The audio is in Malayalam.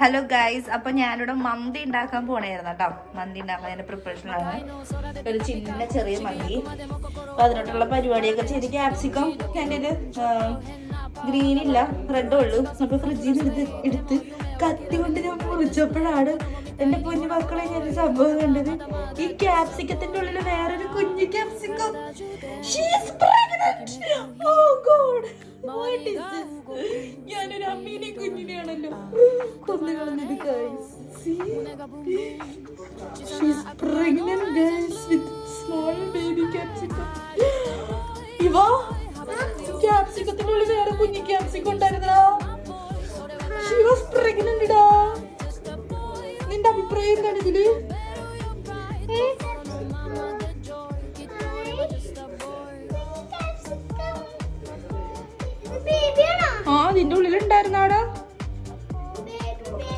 ഹലോ ഗൈസ്, അപ്പൊ ഞാനിവിടെ മന്തി ഉണ്ടാക്കാൻ പോണായിരുന്നു കേട്ടോ. മന്തി ഉണ്ടാക്കാൻ പ്രിപ്പറേഷനാണ്. ഒരു ചെറിയ മന്തി. അപ്പൊ അതിനോട്ടുള്ള പരിപാടിയൊക്കെ ചെയ്ത് ക്യാപ്സിക്കം എൻ്റെ ഗ്രീൻ ഇല്ല, റെഡ് ഉള്ളു. അപ്പൊ ഫ്രിഡ്ജിൽ നിന്ന് എടുത്ത് കത്തി കൊണ്ട് ഞാൻ മുറിച്ചപ്പോഴാണ് എന്റെ കുഞ്ഞു മക്കളെ ഞാൻ സംഭവം കണ്ടത്. ഈ ക്യാപ്സിക്കത്തിന്റെ ഉള്ളിൽ വേറൊരു കുഞ്ഞു ക്യാപ്സിക്കം. ഞാനൊരു അമ്മീനെ കുഞ്ഞിനെയാണല്ലോ കൊന്നു കളഞ്ഞത്. ക്യാപ്സിക്കത്തിനുള്ളിൽ വേറെ കുഞ്ഞു ക്യാപ്സിക്കം ഉണ്ടായിരുന്നടാ. നിന്റെ അഭിപ്രായം എന്താണ് ഇതില്? ആ, അതിന്റെ ഉള്ളിൽ ഉണ്ടായിരുന്നാടാ.